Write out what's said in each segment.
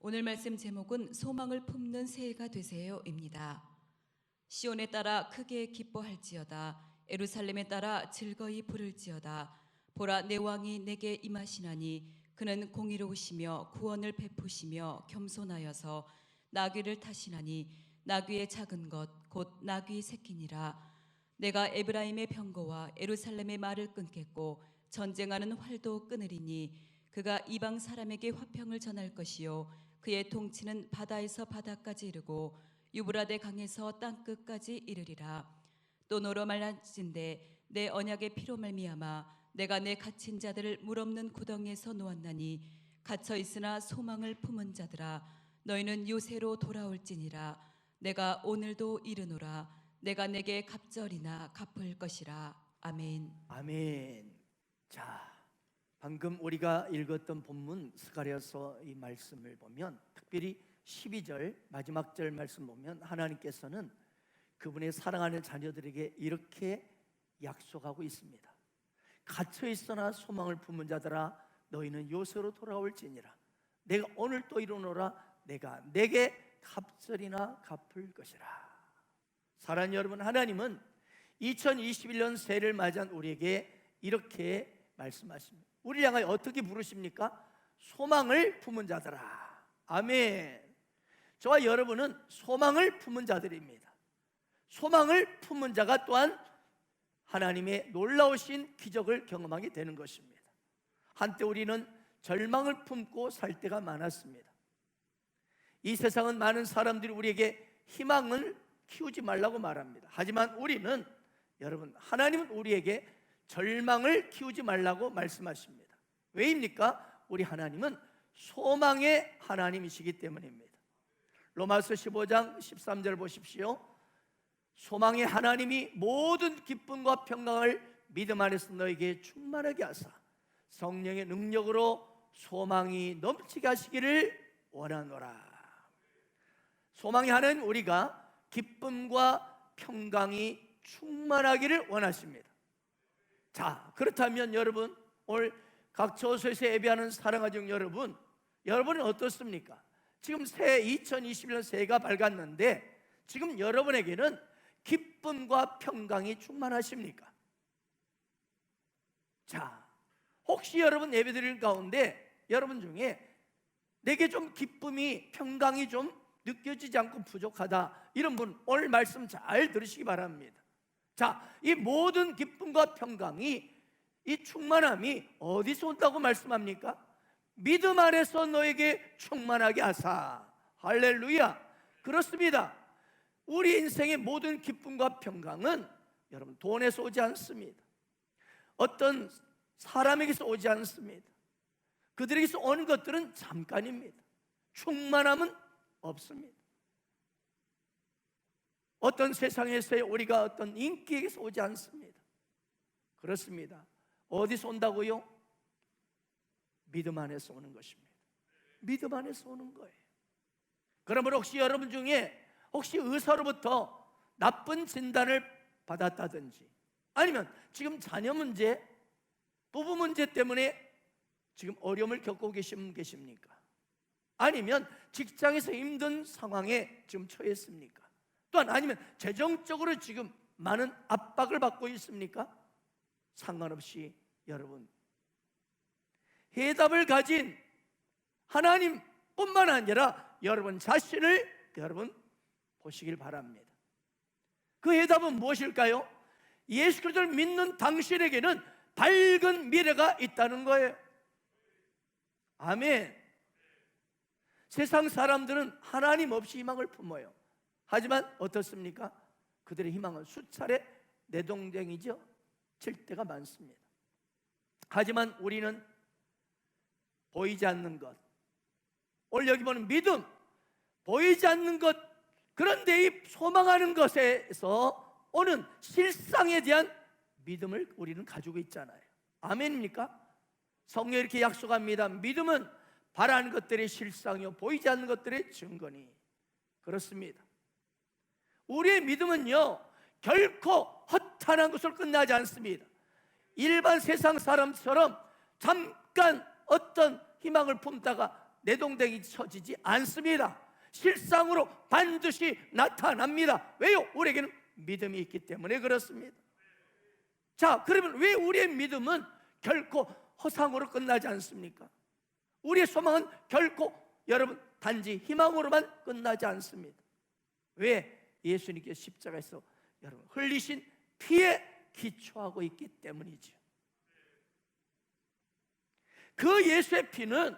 오늘 말씀 제목은 소망을 품는 새해가 되세요입니다. 시온에 따라 크게 기뻐할지어다. 예루살렘에 따라 즐거이 부를지어다. 보라, 내 왕이 내게 임하시나니 그는 공의로우시며 구원을 베푸시며 겸손하여서 나귀를 타시나니 나귀의 작은 것 곧 나귀 새끼니라. 내가 에브라임의 병거와 예루살렘의 말을 끊겠고 전쟁하는 활도 끊으리니 그가 이방 사람에게 화평을 전할 것이요 그의 통치는 바다에서 바다까지 이르고 유브라데 강에서 땅끝까지 이르리라. 또 너로 말할진대 내 언약의 피로 말미암아 내가 내 갇힌 자들을 물 없는 구덩이에서 놓았나니 갇혀 있으나 소망을 품은 자들아 너희는 요새로 돌아올지니라. 내가 오늘도 이르노라. 내가 내게 갑절이나 갚을 것이라. 아멘. 아멘. 자, 방금 우리가 읽었던 본문 스가랴서 이 말씀을 보면 특별히 12절 마지막 절 말씀 보면 하나님께서는 그분의 사랑하는 자녀들에게 이렇게 약속하고 있습니다. 갇혀 있으나 소망을 품은 자들아 너희는 요새로 돌아올지니라. 내가 오늘 또 이루노라. 내가 내게 갑절이나 갚을 것이라. 사랑하는 여러분, 하나님은 2021년 새해를 맞이한 우리에게 이렇게 말씀하십니다. 우리를 향하여 어떻게 부르십니까? 소망을 품은 자들아. 아멘. 저와 여러분은 소망을 품은 자들입니다. 소망을 품은 자가 또한 하나님의 놀라우신 기적을 경험하게 되는 것입니다. 한때 우리는 절망을 품고 살 때가 많았습니다. 이 세상은 많은 사람들이 우리에게 희망을 키우지 말라고 말합니다. 하지만 우리는, 여러분, 하나님은 우리에게 절망을 키우지 말라고 말씀하십니다. 왜입니까? 우리 하나님은 소망의 하나님이시기 때문입니다. 로마서 15장 13절 보십시오. 소망의 하나님이 모든 기쁨과 평강을 믿음 안에서 너에게 충만하게 하사 성령의 능력으로 소망이 넘치게 하시기를 원하노라. 소망의 하나님, 우리가 기쁨과 평강이 충만하기를 원하십니다. 자, 그렇다면 여러분, 오늘 각 처소에서 예배하는 사랑하는 여러분은 어떻습니까? 지금 새해 2021년 새해가 밝았는데 지금 여러분에게는 기쁨과 평강이 충만하십니까? 자, 혹시 여러분 예배드릴 가운데 여러분 중에 내게 좀 기쁨이, 평강이 좀 느껴지지 않고 부족하다, 이런 분 오늘 말씀 잘 들으시기 바랍니다. 자, 이 모든 기쁨과 평강이, 이 충만함이 어디서 온다고 말씀합니까? 믿음 안에서 너에게 충만하게 하사. 할렐루야. 그렇습니다. 우리 인생의 모든 기쁨과 평강은 여러분 돈에서 오지 않습니다. 어떤 사람에게서 오지 않습니다. 그들에게서 오는 것들은 잠깐입니다. 충만함은 없습니다. 어떤 세상에서의 우리가 어떤 인기에게서 오지 않습니다. 그렇습니다. 어디서 온다고요? 믿음 안에서 오는 것입니다. 믿음 안에서 오는 거예요. 그러므로 혹시 여러분 중에 혹시 의사로부터 나쁜 진단을 받았다든지, 아니면 지금 자녀 문제, 부부 문제 때문에 지금 어려움을 겪고 계신 분 계십니까? 아니면 직장에서 힘든 상황에 지금 처했습니까? 또한 아니면 재정적으로 지금 많은 압박을 받고 있습니까? 상관없이 여러분, 해답을 가진 하나님뿐만 아니라 여러분 자신을 여러분 보시길 바랍니다. 그 해답은 무엇일까요? 예수 그리스도를 믿는 당신에게는 밝은 미래가 있다는 거예요. 아멘. 세상 사람들은 하나님 없이 희망을 품어요. 하지만 어떻습니까? 그들의 희망은 수차례 내동댕이죠. 칠 때가 많습니다. 하지만 우리는 보이지 않는 것, 오늘 여기 보는 믿음, 보이지 않는 것, 그런데 이 소망하는 것에서 오는 실상에 대한 믿음을 우리는 가지고 있잖아요. 아멘입니까? 성경이 이렇게 약속합니다. 믿음은 바라는 것들의 실상이요 보이지 않는 것들의 증거니. 그렇습니다. 우리의 믿음은요 결코 허탄한 것으로 끝나지 않습니다. 일반 세상 사람처럼 잠깐 어떤 희망을 품다가 내동댕이 쳐지지 않습니다. 실상으로 반드시 나타납니다. 왜요? 우리에게는 믿음이 있기 때문에 그렇습니다. 자, 그러면 왜 우리의 믿음은 결코 허상으로 끝나지 않습니까? 우리의 소망은 결코 여러분 단지 희망으로만 끝나지 않습니다. 왜? 예수님께서 십자가에서 여러분 흘리신 피에 기초하고 있기 때문이죠. 그 예수의 피는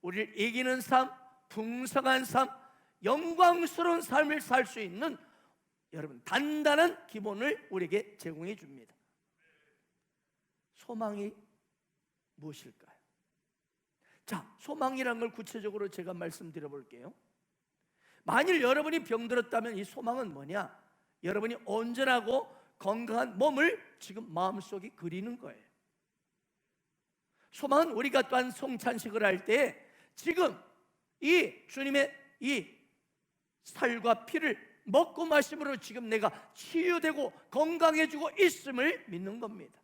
우리를 이기는 삶, 풍성한 삶, 영광스러운 삶을 살 수 있는 여러분 단단한 기본을 우리에게 제공해 줍니다. 소망이 무엇일까요? 자, 소망이란 걸 구체적으로 제가 말씀드려 볼게요. 만일 여러분이 병들었다면 이 소망은 뭐냐? 여러분이 온전하고 건강한 몸을 지금 마음속에 그리는 거예요. 소망은 우리가 또한 송찬식을 할 때 지금 이 주님의 이 살과 피를 먹고 마심으로 지금 내가 치유되고 건강해지고 있음을 믿는 겁니다.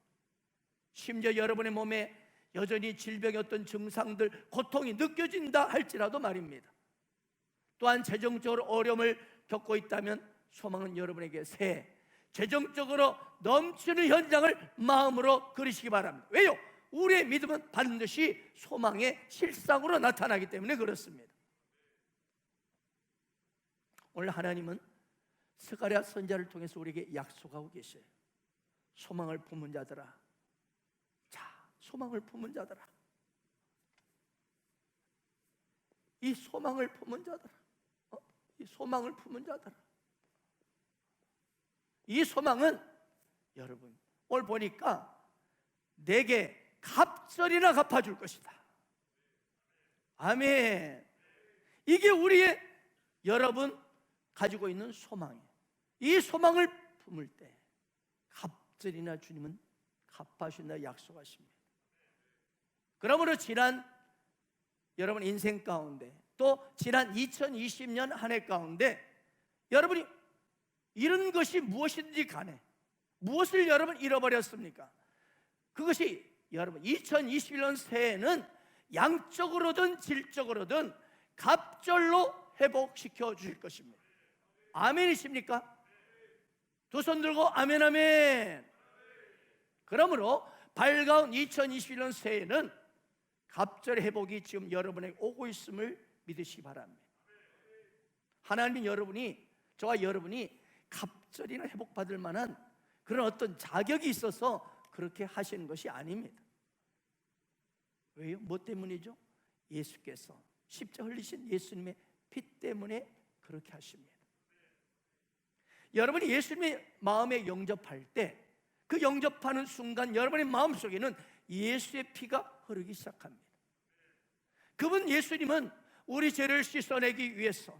심지어 여러분의 몸에 여전히 질병의 어떤 증상들, 고통이 느껴진다 할지라도 말입니다. 또한 재정적으로 어려움을 겪고 있다면 소망은 여러분에게 새 재정적으로 넘치는 현장을 마음으로 그리시기 바랍니다. 왜요? 우리의 믿음은 반드시 소망의 실상으로 나타나기 때문에 그렇습니다. 오늘 하나님은 스가랴 선지자를 통해서 우리에게 약속하고 계셔요. 소망을 품은 자들아, 자, 소망을 품은 자들아, 이 소망을 품은 자들아, 이 소망을 품은 자들아, 이 소망은 여러분 오늘 보니까 내게 갑절이나 갚아줄 것이다. 아멘. 이게 우리의 여러분 가지고 있는 소망이에요. 이 소망을 품을 때 갑절이나 주님은 갚아주신다 약속하십니다. 그러므로 지난 여러분 인생 가운데 또 지난 2020년 한 해 가운데 여러분이 이런 것이 무엇이든지 간에 무엇을 여러분 잃어버렸습니까? 그것이 여러분 2021년 새해는 양적으로든 질적으로든 갑절로 회복시켜 주실 것입니다. 아멘이십니까? 두 손 들고 아멘 아멘. 그러므로 밝아온 2021년 새해는 갑절 회복이 지금 여러분에게 오고 있음을 믿으시기 바랍니다. 하나님은 여러분이, 저와 여러분이 갑절이나 회복받을 만한 그런 어떤 자격이 있어서 그렇게 하시는 것이 아닙니다. 왜요? 뭐 때문이죠? 예수께서 십자가 흘리신 예수님의 피 때문에 그렇게 하십니다. 여러분이 예수님의 마음에 영접할 때 그 영접하는 순간 여러분의 마음속에는 예수의 피가 흐르기 시작합니다. 그분 예수님은 우리 죄를 씻어내기 위해서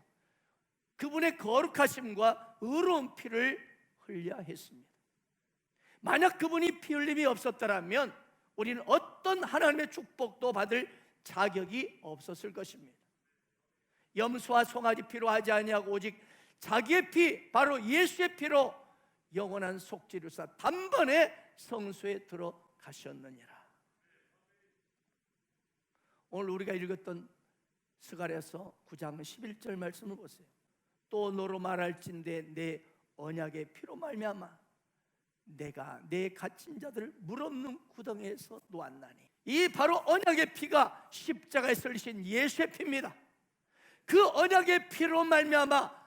그분의 거룩하심과 의로운 피를 흘려야 했습니다. 만약 그분이 피 흘림이 없었더라면 우리는 어떤 하나님의 축복도 받을 자격이 없었을 것입니다. 염소와 송아지 피로 하지 아니하고 오직 자기의 피, 바로 예수의 피로 영원한 속죄를 쌓아 단번에 성소에 들어가셨느니라. 오늘 우리가 읽었던 스가랴서 9장 11절 말씀을 보세요. 또 너로 말할진대 내 언약의 피로 말미암아 내가 내 갇힌 자들을 물없는 구덩이에서 놓았나니. 이 바로 언약의 피가 십자가에 흘리신 예수의 피입니다. 그 언약의 피로 말미암아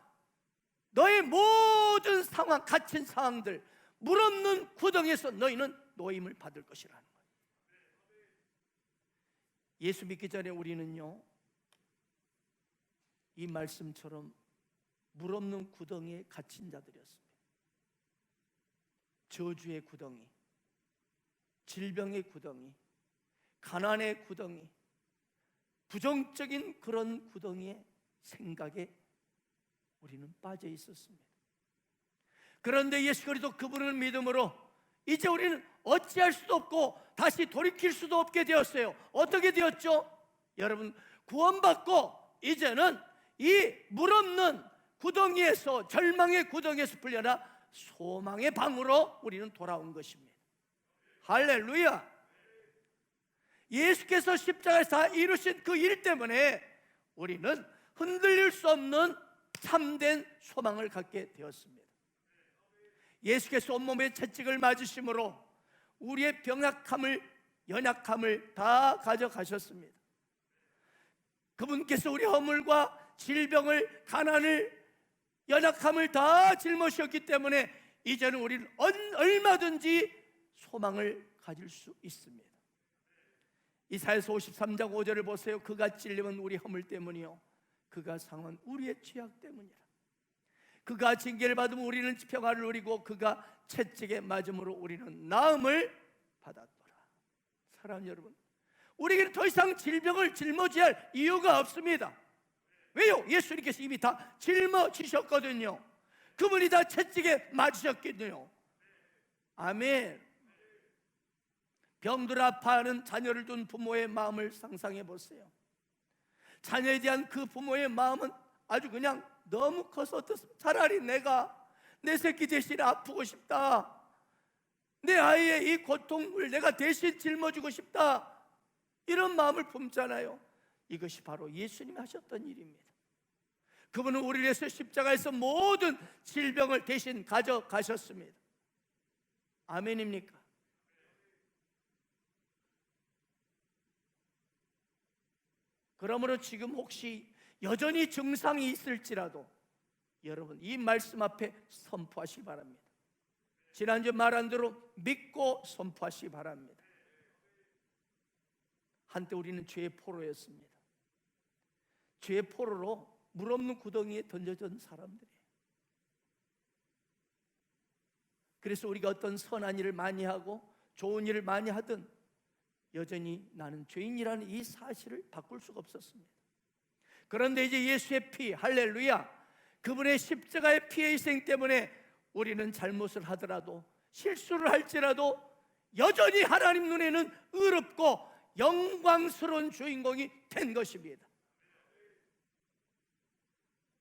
너의 모든 상황, 갇힌 상황들, 물없는 구덩이에서 너희는 노임을 받을 것이라는 거예요. 예수 믿기 전에 우리는요, 이 말씀처럼 물없는 구덩이에 갇힌 자들이었습니다. 저주의 구덩이, 질병의 구덩이, 가난의 구덩이, 부정적인 그런 구덩이의 생각에 우리는 빠져 있었습니다. 그런데 예수 그리스도 그분을 믿음으로 이제 우리는 어찌할 수도 없고 다시 돌이킬 수도 없게 되었어요. 어떻게 되었죠? 여러분, 구원받고 이제는 이 물없는 구덩이에서, 절망의 구덩이에서 풀려나 소망의 방으로 우리는 돌아온 것입니다. 할렐루야. 예수께서 십자가에서 다 이루신 그 일 때문에 우리는 흔들릴 수 없는 참된 소망을 갖게 되었습니다. 예수께서 온몸의 채찍을 맞으심으로 우리의 병약함을, 연약함을 다 가져가셨습니다. 그분께서 우리 허물과 질병을, 가난을, 연약함을 다 짊어지셨기 때문에 이제는 우리는 얼마든지 소망을 가질 수 있습니다. 이사야서 53장 5절을 보세요. 그가 찔림은 우리 허물 때문이요 그가 상한 우리의 죄악 때문이라. 그가 징계를 받으면 우리는 평화를 누리고 그가 채찍에 맞음으로 우리는 나음을 받았더라. 사랑하는 여러분, 우리에게는 더 이상 질병을 짊어지할 이유가 없습니다. 왜요? 예수님께서 이미 다 짊어지셨거든요. 그분이 다 채찍에 맞으셨거든요. 아멘. 병들 아파하는 자녀를 둔 부모의 마음을 상상해 보세요. 자녀에 대한 그 부모의 마음은 아주 그냥 너무 커서 어떻습니까? 차라리 내가 내 새끼 대신 아프고 싶다, 내 아이의 이 고통을 내가 대신 짊어지고 싶다, 이런 마음을 품잖아요. 이것이 바로 예수님이 하셨던 일입니다. 그분은 우리를 위해서 십자가에서 모든 질병을 대신 가져가셨습니다. 아멘입니까? 그러므로 지금 혹시 여전히 증상이 있을지라도 여러분 이 말씀 앞에 선포하시기 바랍니다. 지난주 말한 대로 믿고 선포하시기 바랍니다. 한때 우리는 죄의 포로였습니다. 죄의 포로로 물 없는 구덩이에 던져진 사람들이에요. 그래서 우리가 어떤 선한 일을 많이 하고 좋은 일을 많이 하든 여전히 나는 죄인이라는 이 사실을 바꿀 수가 없었습니다. 그런데 이제 예수의 피, 할렐루야, 그분의 십자가의 피의 희생 때문에 우리는 잘못을 하더라도, 실수를 할지라도 여전히 하나님 눈에는 의롭고 영광스러운 주인공이 된 것입니다.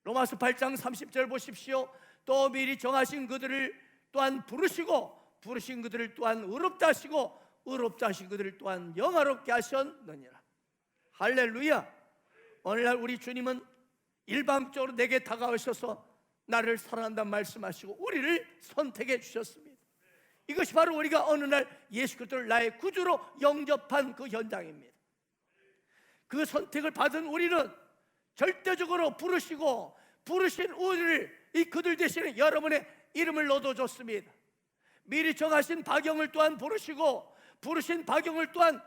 로마서 8장 30절 보십시오. 또 미리 정하신 그들을 또한 부르시고 부르신 그들을 또한 의롭다 하시고 의롭다 하신 그들을 또한 영화롭게 하셨느니라. 할렐루야. 오늘날 우리 주님은 일방적으로 내게 다가오셔서 나를 사랑한다는 말씀하시고 우리를 선택해 주셨습니다. 이것이 바로 우리가 어느 날 예수 그리스도를 나의 구주로 영접한 그 현장입니다. 그 선택을 받은 우리는 절대적으로 부르시고 부르신 우리를 이 그들 대신에 여러분의 이름을 넣어줬습니다. 미리 정하신 박영을 또한 부르시고 부르신 박영을 또한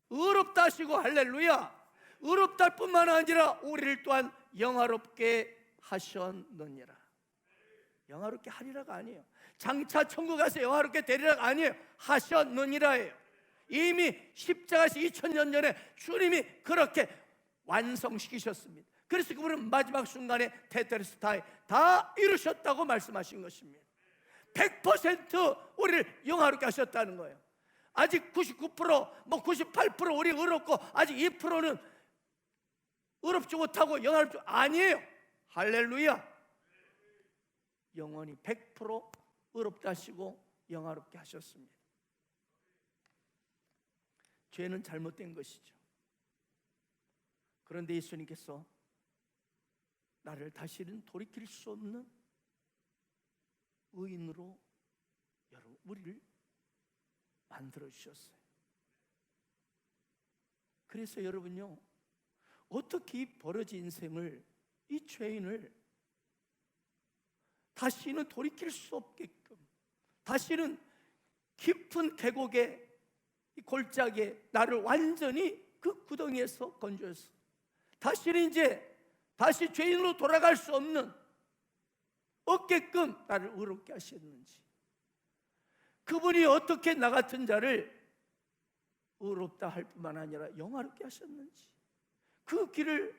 의롭다 하시고 할렐루야, 의롭다 할 뿐만 아니라 우리를 또한 영화롭게 하셨느니라. 영화롭게 하리라가 아니에요. 장차 천국 가서 영화롭게 되리라가 아니에요. 하셨느니라예요. 이미 십자가에서 2000년 전에 주님이 그렇게 완성시키셨습니다. 그래서 그분은 마지막 순간에 테텔스타이 다 이루셨다고 말씀하신 것입니다. 100% 우리를 영화롭게 하셨다는 거예요. 아직 99%, 98% 우리 의롭고 아직 2%는 의롭지 못하고 영화롭지 아니에요. 할렐루야. 영원히 100% 의롭다 하시고 영화롭게 하셨습니다. 죄는 잘못된 것이죠. 그런데 예수님께서 나를 다시는 돌이킬 수 없는 의인으로 여러분 우리를 만들어 주셨어요. 그래서 여러분요, 어떻게 이 벌어진 인생을, 이 죄인을 다시는 돌이킬 수 없게끔, 다시는 깊은 계곡에, 이 골짜기에 나를 완전히 그 구덩이에서 건져서 다시는 이제 다시 죄인으로 돌아갈 수 없게끔 나를 의롭게 하셨는지, 그분이 어떻게 나 같은 자를 의롭다 할 뿐만 아니라 영화롭게 하셨는지, 그 길을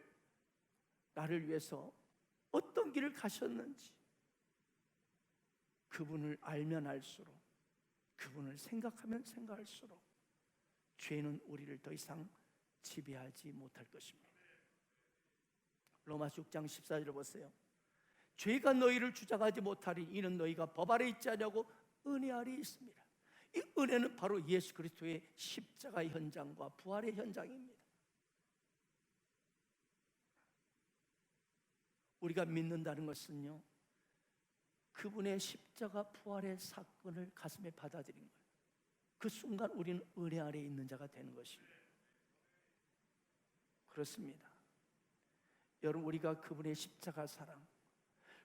나를 위해서 어떤 길을 가셨는지, 그분을 알면 알수록, 그분을 생각하면 생각할수록 죄는 우리를 더 이상 지배하지 못할 것입니다. 로마서 6장 14절을 보세요. 죄가 너희를 주장하지 못하리 이는 너희가 법 아래 있지 않냐고 은혜 아래 있습니다. 이 은혜는 바로 예수 그리스도의 십자가 현장과 부활의 현장입니다. 우리가 믿는다는 것은요, 그분의 십자가 부활의 사건을 가슴에 받아들인 거예요. 그 순간 우리는 은혜 아래에 있는 자가 되는 것입니다. 그렇습니다. 여러분, 우리가 그분의 십자가 사랑,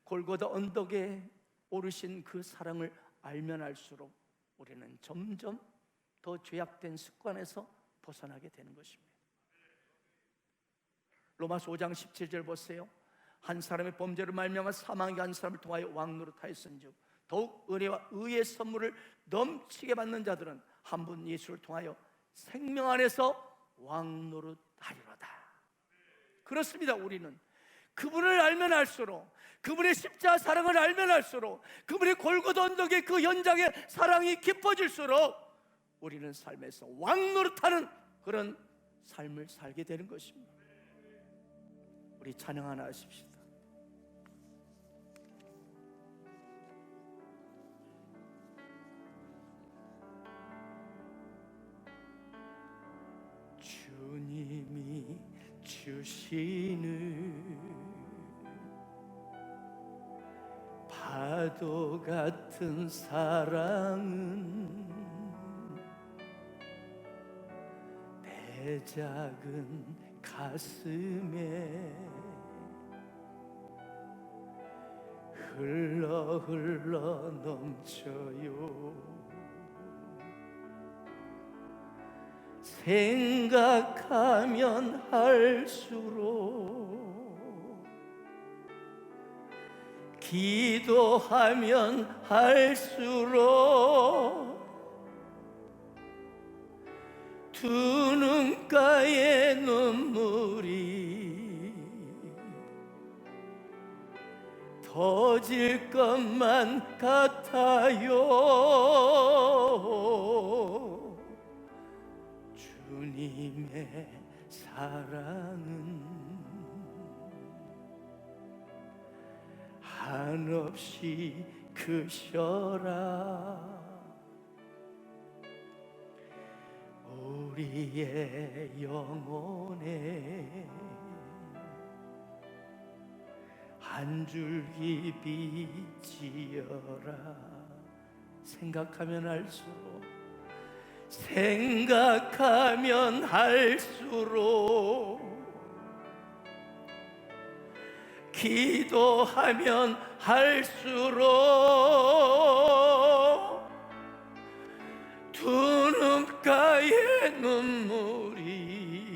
골고다 언덕에 오르신 그 사랑을 알면 알수록 우리는 점점 더 죄악된 습관에서 벗어나게 되는 것입니다. 로마서 5장 17절 보세요. 한 사람의 범죄로 말미암아 사망이 한 사람을 통하여 왕노릇하였은즉 더욱 은혜와 의의 선물을 넘치게 받는 자들은 한 분 예수를 통하여 생명 안에서 왕노릇하리로다. 그렇습니다. 우리는 그분을 알면 알수록, 그분의 십자가 사랑을 알면 알수록, 그분의 골고다 언덕의 그 현장의 사랑이 깊어질수록 우리는 삶에서 왕노릇하는 그런 삶을 살게 되는 것입니다. 우리 찬양 하나 하십시다. 주님이 주시는 파도 같은 사랑은 내 작은 가슴에 흘러 넘쳐요. 생각하면 할수록, 기도하면 할수록 두 눈가에 눈물이 터질 것만 같아요. 주님의 사랑은 한없이 크셔라. 우리의 영혼에 한 줄기 빛이여라. 생각하면 할수록, 생각하면 할수록, 기도하면 할수록 두 눈가에 눈물이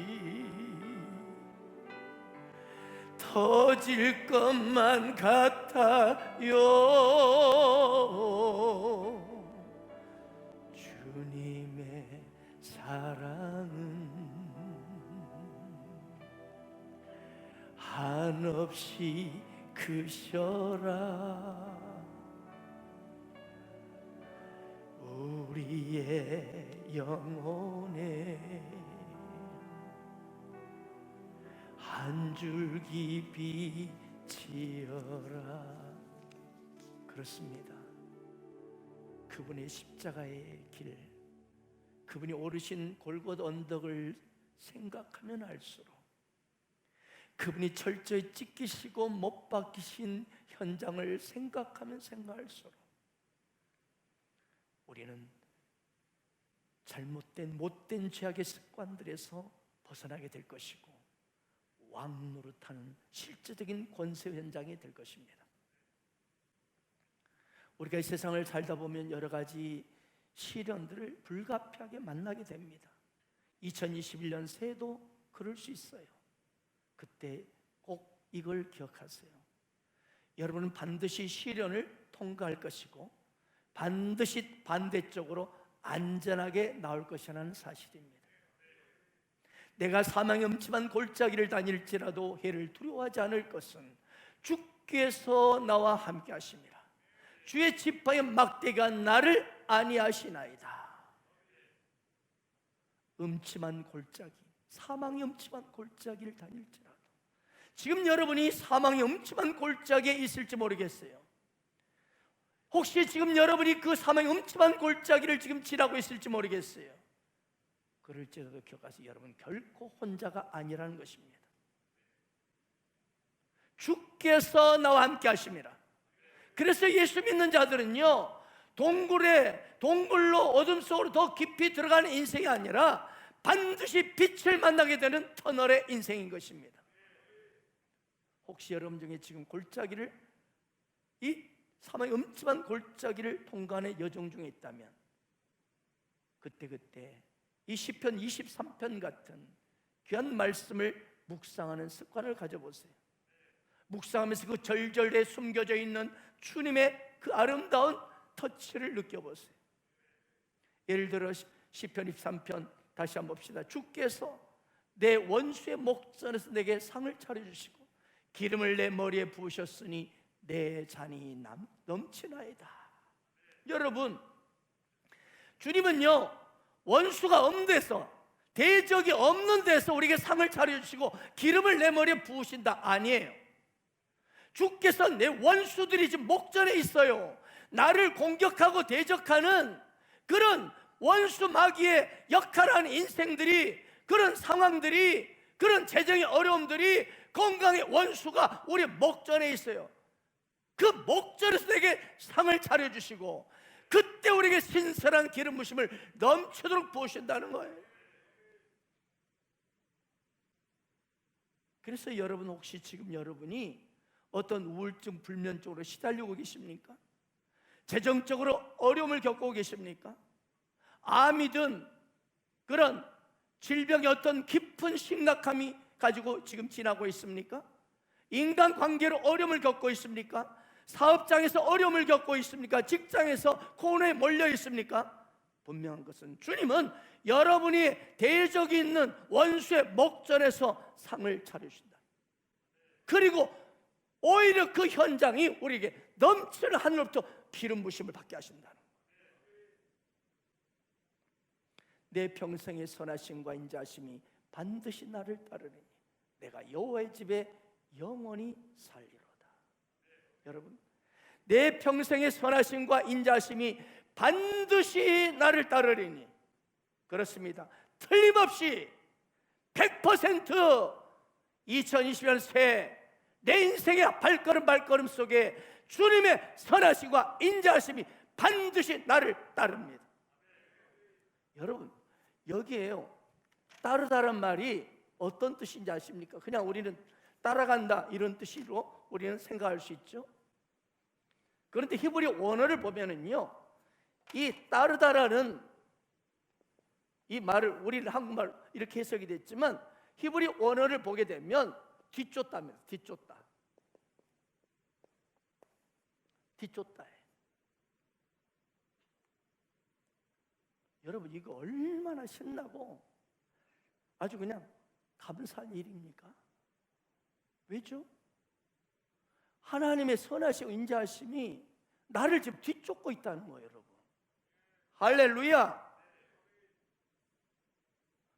터질 것만 같아요. 주님의 사랑은 한없이 크셔라. 우리의 영혼에 한 줄기 빛이여라. 그렇습니다. 그분의 십자가의 길, 그분이 오르신 골고다 언덕을 생각하면 할수록, 그분이 철저히 찢기시고 못 박히신 현장을 생각하면 생각할수록 우리는 잘못된 못된 죄악의 습관들에서 벗어나게 될 것이고 왕노릇하는 실제적인 권세 현장이 될 것입니다. 우리가 이 세상을 살다 보면 여러 가지 시련들을 불가피하게 만나게 됩니다. 2021년 새해도 그럴 수 있어요. 그때 꼭 이걸 기억하세요. 여러분은 반드시 시련을 통과할 것이고 반드시 반대쪽으로 안전하게 나올 것이라는 사실입니다. 내가 사망의 음침한 골짜기를 다닐지라도 해를 두려워하지 않을 것은 주께서 나와 함께 하심이라. 주의 지팡이 막대가 나를 안위하시나이다. 음침한 골짜기, 사망의 음침한 골짜기를 다닐지라도, 지금 여러분이 사망의 음침한 골짜기에 있을지 모르겠어요. 혹시 지금 여러분이 그 사망의 음침한 골짜기를 지금 지나고 있을지 모르겠어요. 그럴지라도 기억하세요. 여러분 결코 혼자가 아니라는 것입니다. 주께서 나와 함께 하심이라. 그래서 예수 믿는 자들은요, 동굴로 어둠 속으로 더 깊이 들어가는 인생이 아니라 반드시 빛을 만나게 되는 터널의 인생인 것입니다. 혹시 여러분 중에 지금 이 사망의 음침한 골짜기를 통과하는 여정 중에 있다면 그때 이 시편 23편 같은 귀한 말씀을 묵상하는 습관을 가져보세요. 묵상하면서 그 절절에 숨겨져 있는 주님의 그 아름다운 터치를 느껴보세요. 예를 들어 시편 23편 다시 한번 봅시다. 주께서 내 원수의 목전에서 내게 상을 차려주시고 기름을 내 머리에 부으셨으니 내 잔이 넘치나이다. 여러분, 주님은요, 원수가 없는 데서, 대적이 없는 데서 우리에게 상을 차려주시고 기름을 내 머리에 부으신다 아니에요. 주께서 내 원수들이 지금 목전에 있어요. 나를 공격하고 대적하는 그런 원수 마귀의 역할하는 인생들이, 그런 상황들이, 그런 재정의 어려움들이, 건강의 원수가 우리 목전에 있어요. 그 목전에서 내게 상을 차려주시고 그때 우리에게 신선한 기름 부심을 넘치도록 부으신다는 거예요. 그래서 여러분, 혹시 지금 여러분이 어떤 우울증, 불면 쪽으로 시달리고 계십니까? 재정적으로 어려움을 겪고 계십니까? 암이든 그런 질병의 어떤 깊은 심각함이 가지고 지금 지나고 있습니까? 인간관계로 어려움을 겪고 있습니까? 사업장에서 어려움을 겪고 있습니까? 직장에서 코너에 몰려 있습니까? 분명한 것은 주님은 여러분이 대적이 있는 원수의 목전에서 상을 차려주신다. 그리고 오히려 그 현장이 우리에게 넘치는 하늘로부터 기름 부심을 받게 하신다는 거예요. 내 평생의 선하심과 인자하심이 반드시 나를 따르리니 내가 여호와의 집에 영원히 살리로다. 여러분, 내 평생의 선하심과 인자하심이 반드시 나를 따르리니, 그렇습니다. 틀림없이 100% 2020년 새해 내 인생의 발걸음 속에 주님의 선하심과 인자하심이 반드시 나를 따릅니다. 여러분, 여기에요, 따르다란 말이 어떤 뜻인지 아십니까? 그냥 우리는 따라간다 이런 뜻으로 우리는 생각할 수 있죠. 그런데 히브리 원어를 보면은요, 이 따르다라는 이 말을 우리는 한국말 이렇게 해석이 됐지만 히브리 원어를 보게 되면 뒤쫓다면 뒤쫓다. 여러분, 이거 얼마나 신나고 아주 그냥 감사한 일입니까? 왜죠? 하나님의 선하시고 인자하심이 나를 지금 뒤쫓고 있다는 거예요, 여러분. 할렐루야.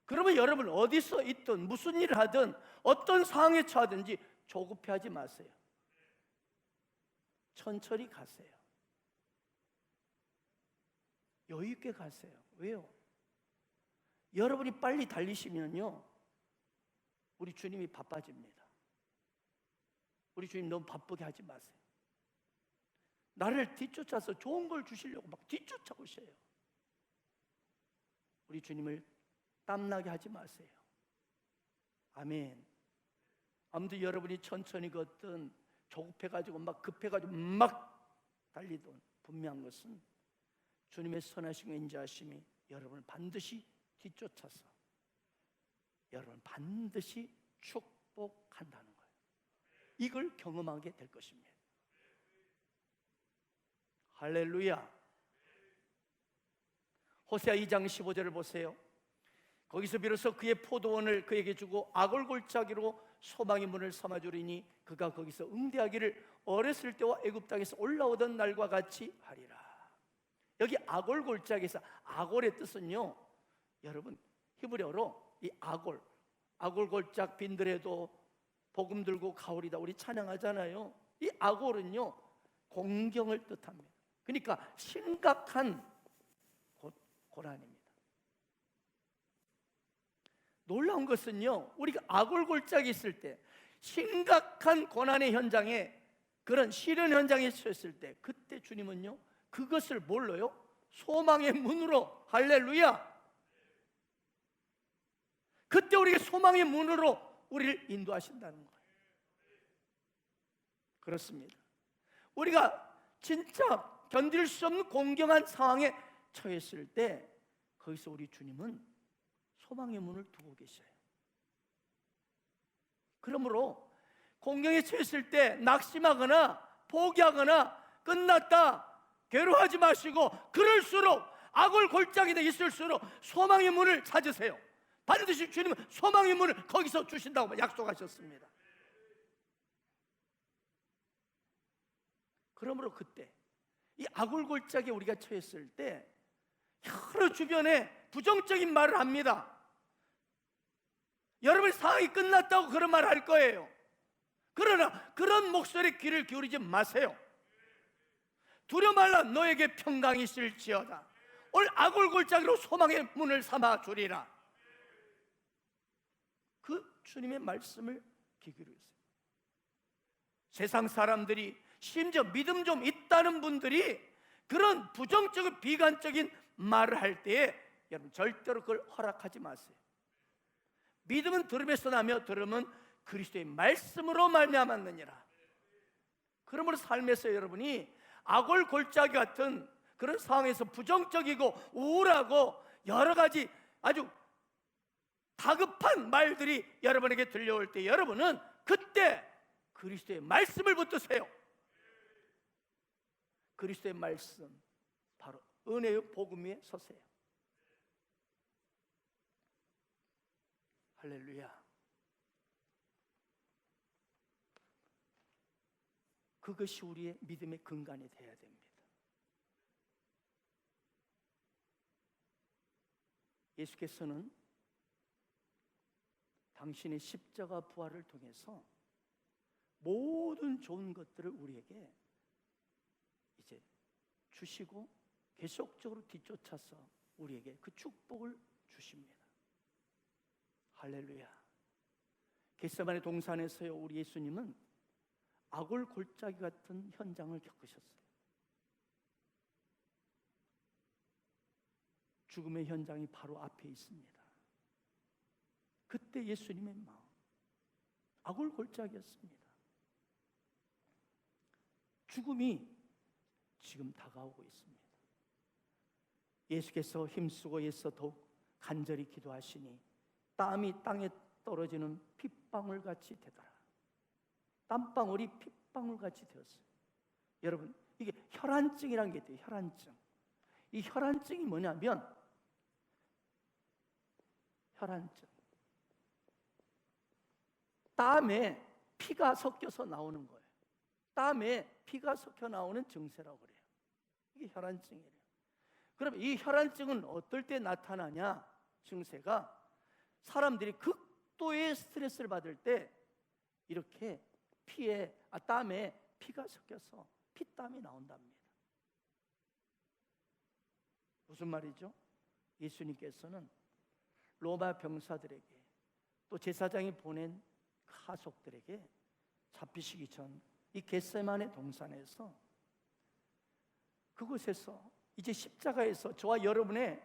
그러면 여러분, 어디서 있든 무슨 일을 하든 어떤 상황에 처하든지 조급해하지 마세요. 천천히 가세요. 여유 있게 가세요. 왜요? 여러분이 빨리 달리시면요, 우리 주님이 바빠집니다. 우리 주님 너무 바쁘게 하지 마세요. 나를 뒤쫓아서 좋은 걸 주시려고 막 뒤쫓아오셔요. 우리 주님을 땀나게 하지 마세요. 아멘. 아무튼 여러분이 천천히 걷든 조급해가지고 막 급해가지고 막 달리든 분명한 것은 주님의 선하심과 인자하심이 여러분을 반드시 뒤쫓아서 여러분 반드시 축복한다는 거예요. 이걸 경험하게 될 것입니다. 할렐루야. 호세아 2장 15절을 보세요. 거기서 비로소 그의 포도원을 그에게 주고 아골골짜기로 소망의 문을 삼아주리니 그가 거기서 응대하기를 어렸을 때와 애굽 땅에서 올라오던 날과 같이 하리라. 여기 아골골짜기에서 아골의 뜻은요, 여러분 히브리어로 이 아골골짝 빈들에도 복음 들고 가오리다 우리 찬양하잖아요. 이 아골은요 공경을 뜻합니다. 그러니까 심각한 고난입니다. 놀라운 것은요, 우리가 아골골짝이 있을 때 심각한 고난의 현장에, 그런 시련 현장에 처했을 때, 그때 주님은요 그것을 뭘로요? 소망의 문으로, 할렐루야, 그때 우리가 소망의 문으로 우리를 인도하신다는 거예요. 그렇습니다. 우리가 진짜 견딜 수 없는 공경한 상황에 처했을 때 거기서 우리 주님은 소망의 문을 두고 계셔요. 그러므로 공경에 처했을 때 낙심하거나 포기하거나 끝났다 괴로워하지 마시고, 그럴수록 악을 골짜기에 있을수록 소망의 문을 찾으세요. 반드시 주님은 소망의 문을 거기서 주신다고 약속하셨습니다. 그러므로 그때 이 악을 골짜기에 우리가 처했을 때 여러 주변에 부정적인 말을 합니다. 여러분이 상황이 끝났다고 그런 말 할 거예요. 그러나 그런 목소리에 귀를 기울이지 마세요. 두려워 말라, 너에게 평강이 있을지어다. 오늘 악을 골짜기로 소망의 문을 삼아 주리라. 그 주님의 말씀을 귀 기울이세요. 세상 사람들이, 심지어 믿음 좀 있다는 분들이 그런 부정적인 비관적인 말을 할 때에 여러분 절대로 그걸 허락하지 마세요. 믿음은 들음에서 나며 들음은 그리스도의 말씀으로 말미암았느니라. 그러므로 삶에서 여러분이 악을 골짜기 같은 그런 상황에서 부정적이고 우울하고 여러 가지 아주 다급한 말들이 여러분에게 들려올 때 여러분은 그때 그리스도의 말씀을 붙드세요. 그리스도의 말씀, 바로 은혜의 복음 위에 서세요. 할렐루야. 그것이 우리의 믿음의 근간이 되어야 됩니다. 예수께서는 당신의 십자가 부활을 통해서 모든 좋은 것들을 우리에게 이제 주시고 계속적으로 뒤쫓아서 우리에게 그 축복을 주십니다. 할렐루야. 겟세마네 동산에서요, 우리 예수님은 악을 골짜기 같은 현장을 겪으셨어요. 죽음의 현장이 바로 앞에 있습니다. 그때 예수님의 마음, 악을 골짜기였습니다. 죽음이 지금 다가오고 있습니다. 예수께서 힘쓰고 애써 더욱 간절히 기도하시니 땀이 땅에 떨어지는 핏방울 같이 되더라. 땀방울이 핏방울 같이 되었어요. 여러분, 이게 혈안증이라는 게 있대요. 혈안증. 이 혈안증이 뭐냐면, 혈안증, 땀에 피가 섞여서 나오는 거예요. 땀에 피가 섞여 나오는 증세라고 그래요. 이게 혈안증이에요. 그럼 이 혈안증은 어떨 때 나타나냐? 증세가 사람들이 극도의 스트레스를 받을 때 이렇게 땀에 피가 섞여서 피땀이 나온답니다. 무슨 말이죠? 예수님께서는 로마 병사들에게 또 제사장이 보낸 가족들에게 잡히시기 전 이 겟세마네 동산에서, 그곳에서 이제 십자가에서 저와 여러분의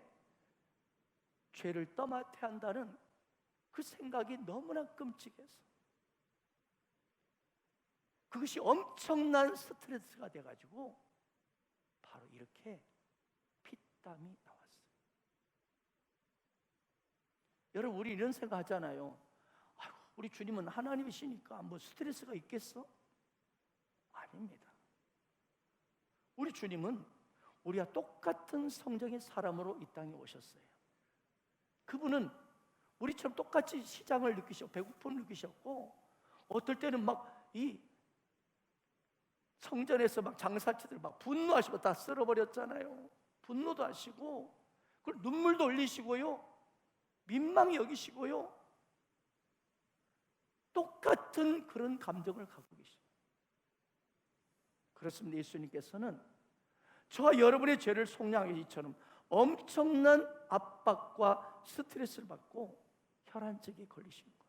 죄를 떠맡아야 한다는 그 생각이 너무나 끔찍해서 그것이 엄청난 스트레스가 돼가지고 바로 이렇게 피땀이 나왔어요. 여러분, 우리 이런 생각 하잖아요. 아이고, 우리 주님은 하나님이시니까 뭐 스트레스가 있겠어? 아닙니다. 우리 주님은 우리와 똑같은 성정의 사람으로 이 땅에 오셨어요. 그분은 우리처럼 똑같이 시장을 느끼셨고 배고픔을 느끼셨고, 어떨 때는 막 이 성전에서 막 장사치들 막 분노하시고 다 쓸어버렸잖아요. 분노도 하시고, 그리고 눈물도 흘리시고요, 민망히 여기시고요, 똑같은 그런 감정을 갖고 계십니다. 그렇습니다. 예수님께서는 저와 여러분의 죄를 속량하기처럼 엄청난 압박과 스트레스를 받고 혈안증에 걸리신 거예요.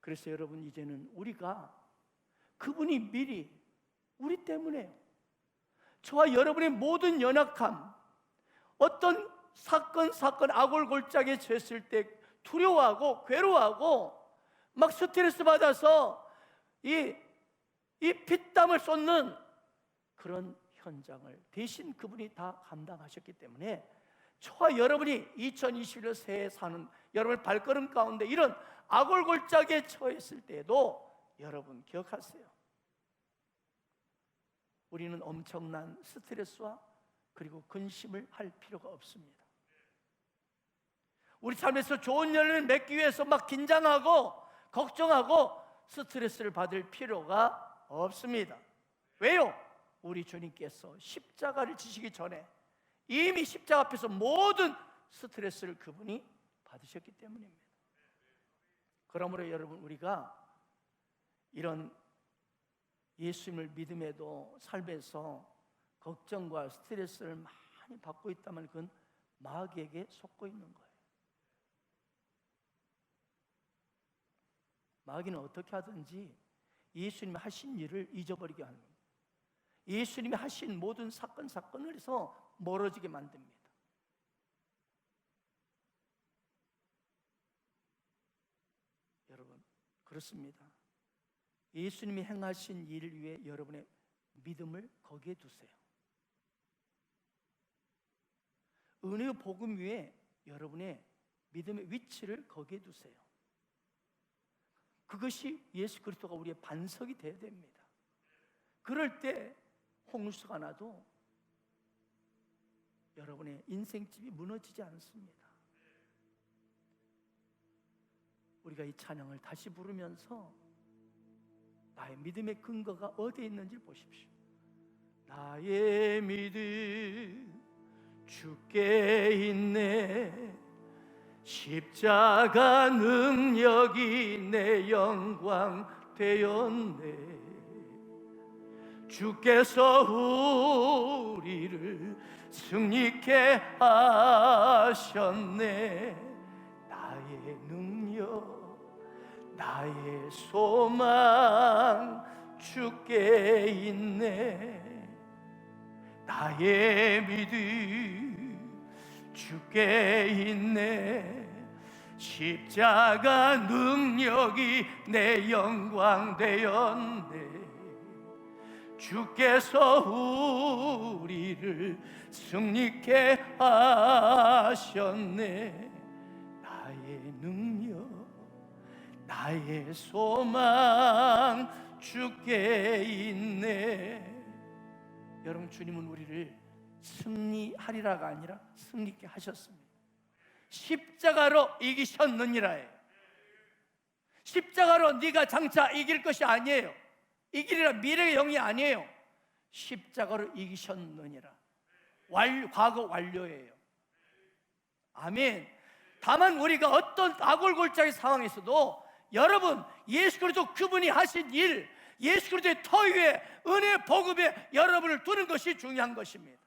그래서 여러분, 이제는 우리가 그분이 미리 우리 때문에요, 저와 여러분의 모든 연약함, 어떤 사건 아골골짝에 처했을 때 두려워하고 괴로워하고 막 스트레스 받아서 이 피땀을 쏟는 그런 현장을 대신 그분이 다 감당하셨기 때문에 저와 여러분이 2021년 새해 사는 여러분의 발걸음 가운데 이런 아골골짝에 처했을 때에도 여러분 기억하세요. 우리는 엄청난 스트레스와 그리고 근심을 할 필요가 없습니다. 우리 삶에서 좋은 열매를 맺기 위해서 막 긴장하고 걱정하고 스트레스를 받을 필요가 없습니다. 왜요? 우리 주님께서 십자가를 지시기 전에 이미 십자가 앞에서 모든 스트레스를 그분이 받으셨기 때문입니다. 그러므로 여러분, 우리가 이런 예수님을 믿음에도 삶에서 걱정과 스트레스를 많이 받고 있다면 그건 마귀에게 속고 있는 거예요. 마귀는 어떻게 하든지 예수님이 하신 일을 잊어버리게 하는 겁니다. 예수님이 하신 모든 사건에서 멀어지게 만듭니다. 여러분, 그렇습니다. 예수님이 행하신 일 위에 여러분의 믿음을 거기에 두세요. 은혜의 복음 위에 여러분의 믿음의 위치를 거기에 두세요. 그것이 예수 그리스도가 우리의 반석이 되어야 됩니다. 그럴 때 홍수가 나도 여러분의 인생집이 무너지지 않습니다. 우리가 이 찬양을 다시 부르면서 나의 믿음의 근거가 어디에 있는지 보십시오. 나의 믿음 주께 있네, 십자가 능력이 내 영광 되었네, 주께서 우리를 승리케 하셨네, 나의 능력 나의 소망 주께 있네, 나의 믿음 주께 있네, 십자가 능력이 내 영광 되었네, 주께서 우리를 승리케 하셨네, 나의 능력 나의 소망 주께 있네. 여러분, 주님은 우리를 승리하리라가 아니라 승리케 하셨습니다. 십자가로 이기셨느니라예요. 십자가로 네가 장차 이길 것이 아니에요. 이기리라 미래의 영이 아니에요. 십자가로 이기셨느니라. 과거 완료예요. 아멘. 다만 우리가 어떤 아골골짜기 상황에서도 여러분, 예수 그리스도 그분이 하신 일, 예수 그리스도의 터 위에 은혜의 복음에 여러분을 두는 것이 중요한 것입니다.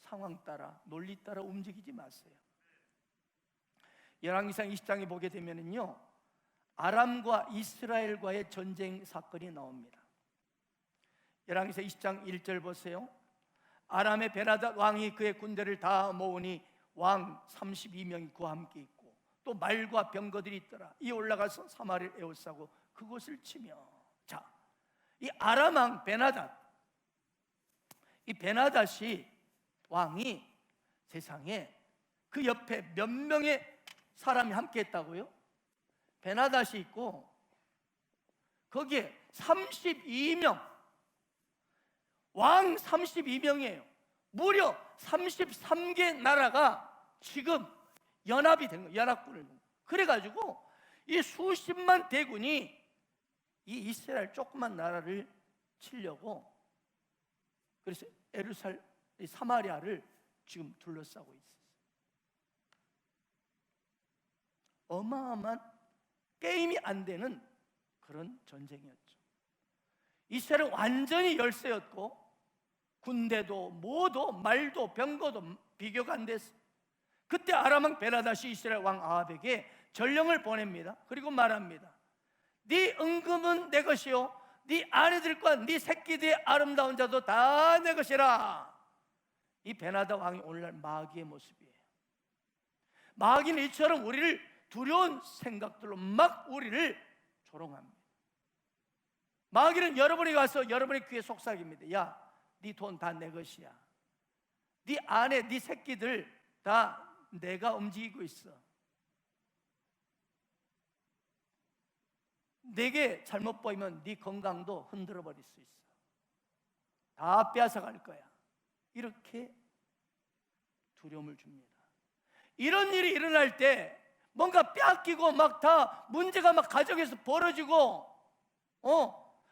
상황 따라, 논리 따라 움직이지 마세요. 열왕기상 20장에 보게 되면은요, 아람과 이스라엘과의 전쟁 사건이 나옵니다. 열왕기상 20장 1절 보세요. 아람의 베나닷 왕이 그의 군대를 다 모으니 왕 32명이 그와 함께 있고 또 말과 병거들이 있더라. 이 올라가서 사마리아를 에워싸고 그곳을 치며. 자, 이 아람 왕 베나닷, 이 베나닷이 왕이 세상에 그 옆에 몇 명의 사람이 함께 했다고요? 베나닷이 있고 거기에 32명, 왕 32명이에요. 무려 33개 나라가 지금 연합이 된 거예요. 연합군을. 그래가지고 이 수십만 대군이 이 이스라엘 조그만 나라를 치려고, 그래서 사마리아를 지금 둘러싸고 있어요. 어마어마한 게임이 안 되는 그런 전쟁이었죠. 이스라엘은 완전히 열세였고 군대도 뭐도 말도 병거도 비교가 안 됐어요. 그때 아람 왕 베나다시 이스라엘 왕 아합에게 전령을 보냅니다. 그리고 말합니다. 네 은금은 내 것이요 네 아내들과 네 새끼들의 아름다운 자도 다 내 것이라. 이 베나다 왕이 오늘날 마귀의 모습이에요. 마귀는 이처럼 우리를 두려운 생각들로 막 우리를 조롱합니다. 마귀는 여러분이 가서 여러분의 귀에 속삭입니다. 야, 네 돈 다 내 것이야. 네 아내, 네 새끼들 다 내가 움직이고 있어. 내게 잘못 보이면 네 건강도 흔들어 버릴 수 있어. 다 빼앗아갈 거야. 이렇게 두려움을 줍니다. 이런 일이 일어날 때 뭔가 빼앗기고 막 다 문제가 막 가정에서 벌어지고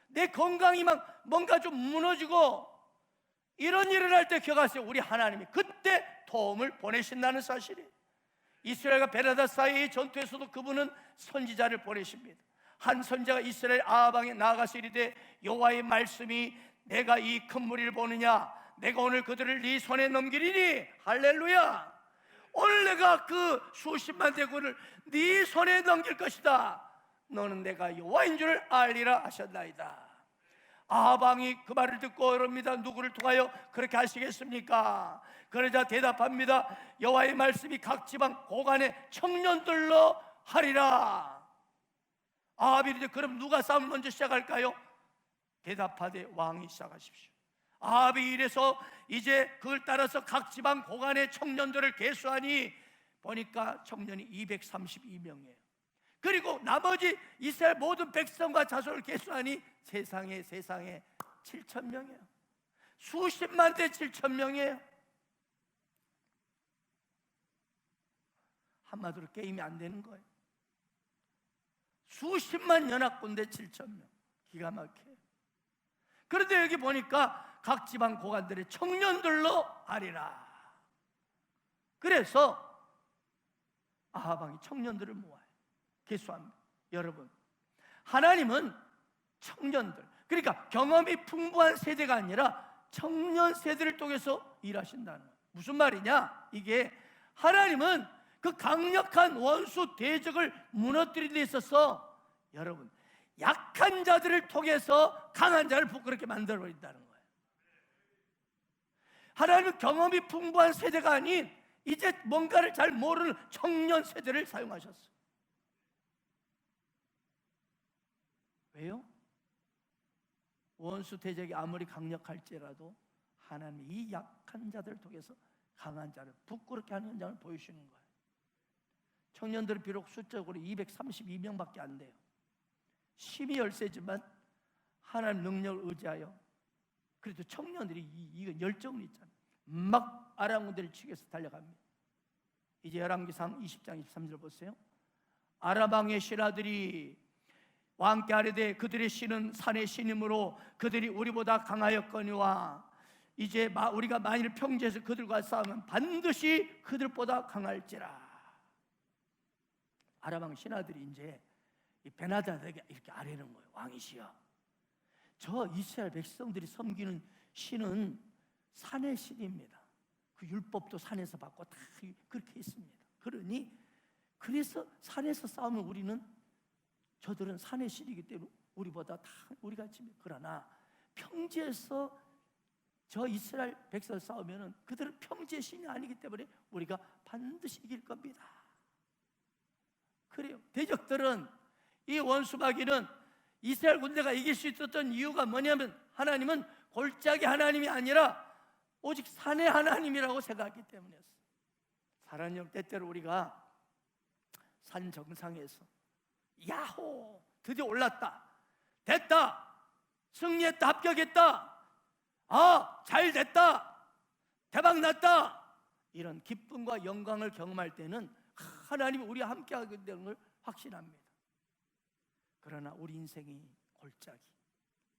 내 건강이 막 뭔가 좀 무너지고 이런 일이 일어날 때 기억하세요. 우리 하나님이 그때 도움을 보내신다는 사실이에요. 이스라엘과 베나다 사이의 전투에서도 그분은 선지자를 보내십니다. 한 선지자가 이스라엘 아합 왕에 나아가서 이르되 여호와의 말씀이 내가 이 큰 무리를 보느냐 내가 오늘 그들을 네 손에 넘기리니. 할렐루야. 오늘 내가 그 수십만 대군을 네 손에 넘길 것이다. 너는 내가 여호와인 줄 알리라 하셨나이다. 아합 왕이 그 말을 듣고 이럽니다. 누구를 통하여 그렇게 하시겠습니까? 그러자 대답합니다. 여호와의 말씀이 각 지방 고관의 청년들로 하리라. 아합이 이르되 그럼 누가 싸움 먼저 시작할까요? 대답하되 왕이 시작하십시오. 아합이 이래서 이제 그걸 따라서 각 지방 고관의 청년들을 계수하니 보니까 청년이 232명이에요. 그리고 나머지 이스라엘 모든 백성과 자손을 계수하니 세상에 7,000명이에요. 수십만 대 7,000명이에요. 한마디로 게임이 안 되는 거예요. 수십만 연합군대 7,000명. 기가 막혀요. 그런데 여기 보니까 각 지방 고관들의 청년들로 하리라. 그래서 아합 왕이 청년들을 모아요. 계수합니다. 여러분, 하나님은 청년들, 그러니까 경험이 풍부한 세대가 아니라 청년 세대를 통해서 일하신다는 거예요. 무슨 말이냐? 이게 하나님은 그 강력한 원수 대적을 무너뜨리는 데 있어서 여러분 약한 자들을 통해서 강한 자를 부끄럽게 만들어버린다는 거예요. 하나님은 경험이 풍부한 세대가 아닌 이제 뭔가를 잘 모르는 청년 세대를 사용하셨어요. 왜요? 원수 대적이 아무리 강력할지라도 하나님이 이 약한 자들을 통해서 강한 자를 부끄럽게 하는 현장을 보여주시는 거예요. 청년들은 비록 숫자적으로 232명밖에 안 돼요. 힘이 열세지만 하나님 능력을 의지하여 그래도 청년들이 이거 열정은 있잖아요. 막 아람 군대를 치기 위해서 달려갑니다. 이제 열왕기상 20장 23절 보세요. 아람 왕의 신하들이 왕께 아뢰되 그들의 신은 산의 신이므로 그들이 우리보다 강하였거니와 이제 우리가 만일 평지에서 그들과 싸우면 반드시 그들보다 강할지라. 아람 왕 신하들이 이제 이 베나다에게 이렇게 아뢰는 거예요. 왕이시여, 저 이스라엘 백성들이 섬기는 신은 산의 신입니다. 그 율법도 산에서 받고 다 그렇게 있습니다. 그러니 그래서 산에서 싸우면 저들은 산의 신이기 때문에 우리보다 다 우리가 지면, 그러나 평지에서 저 이스라엘 백성 싸우면은 그들은 평지의 신이 아니기 때문에 우리가 반드시 이길 겁니다. 그래요. 대적들은, 이 원수마귀는 이스라엘 군대가 이길 수 있었던 이유가 뭐냐면 하나님은 골짜기 하나님이 아니라 오직 산의 하나님이라고 생각했기 때문이었어요. 사랑하는, 때때로 우리가 산 정상에서 야호, 드디어 올랐다, 됐다, 승리했다, 합격했다, 잘 됐다, 대박 났다, 이런 기쁨과 영광을 경험할 때는 하나님이 우리와 함께하게 되는 걸 확신합니다. 그러나 우리 인생이 골짜기,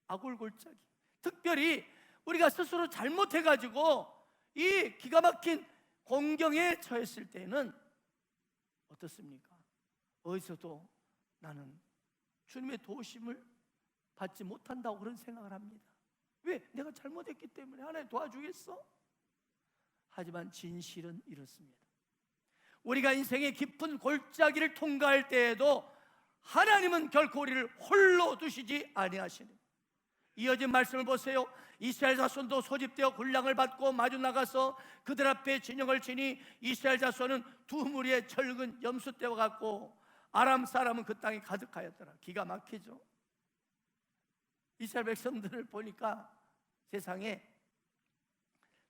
아굴 골짜기, 특별히 우리가 스스로 잘못해가지고 이 기가 막힌 공경에 처했을 때는 어떻습니까? 어디서도 나는 주님의 도우심을 받지 못한다고 그런 생각을 합니다. 왜? 내가 잘못했기 때문에. 하나님 도와주겠어? 하지만 진실은 이렇습니다. 우리가 인생의 깊은 골짜기를 통과할 때에도 하나님은 결코 우리를 홀로 두시지 아니하시니, 이어진 말씀을 보세요. 이스라엘 자손도 소집되어 군량을 받고 마주 나가서 그들 앞에 진영을 치니 이스라엘 자손은 두 무리의 철근 염소떼와 같고 아람 사람은 그 땅에 가득하였더라. 기가 막히죠. 이스라엘 백성들을 보니까 세상에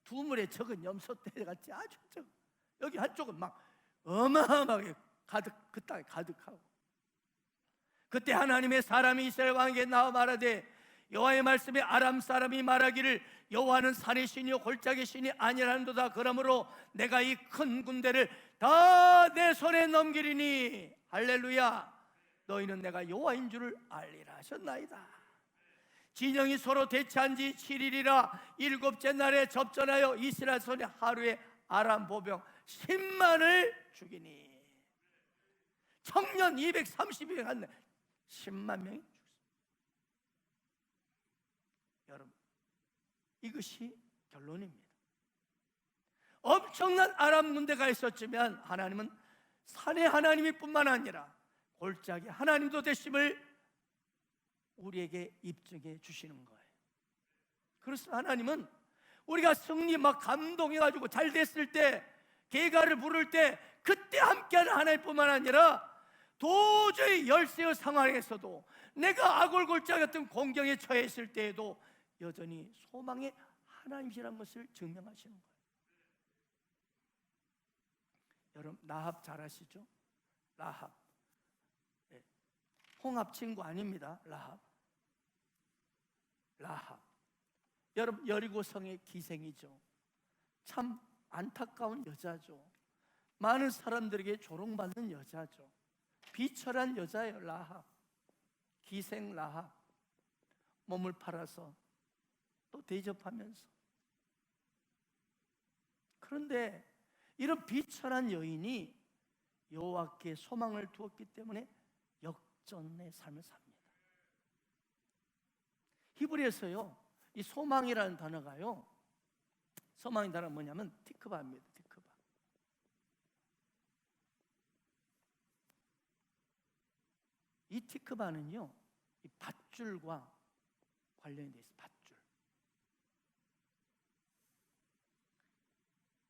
두 무리의 적은 염소떼 같이 아주 적, 여기 한쪽은 막 어마어마하게 가득, 그 땅에 가득하고. 그때 하나님의 사람이 이스라엘 왕에게 나와 말하되 여호와의 말씀에 아람 사람이 말하기를 여호와는 산의 신이요 골짜기 신이 아니라는도다. 그러므로 내가 이 큰 군대를 다 내 손에 넘기리니 할렐루야, 너희는 내가 여호와인 줄을 알리라 하셨나이다. 진영이 서로 대치한 지 7일이라 일곱째 날에 접전하여 이스라엘 손이 하루에 아람 보병 10만을 죽이니, 청년 230명 한 10만 명이 죽습니다. 여러분, 이것이 결론입니다. 엄청난 아람 군대가 있었지만 하나님은 산의 하나님이 뿐만 아니라 골짜기 하나님도 되심을 우리에게 입증해 주시는 거예요. 그래서 하나님은 우리가 승리 막 감동해가지고 잘 됐을 때, 개가를 부를 때 그때 함께하는 하나님뿐만 아니라 도저히 열세의 상황에서도 내가 아골골짜 같은 공경에 처해 있을 때에도 여전히 소망의 하나님이라는 것을 증명하시는 거예요. 여러분, 라합 잘 아시죠? 라합, 홍합 친구 아닙니다. 라합. 여러분, 여리고성의 기생이죠. 참 안타까운 여자죠. 많은 사람들에게 조롱받는 여자죠. 비철한 여자예요. 라합, 기생 라합. 몸을 팔아서 또 대접하면서. 그런데 이런 비천한 여인이 여호와께 소망을 두었기 때문에 역전의 삶을 삽니다. 히브리에서요, 이 소망이라는 단어가요, 소망의 단어가 뭐냐면 티크바입니다. 티크바. 이 티크바는요, 이 밧줄과 관련이 되어 있어요. 밧줄.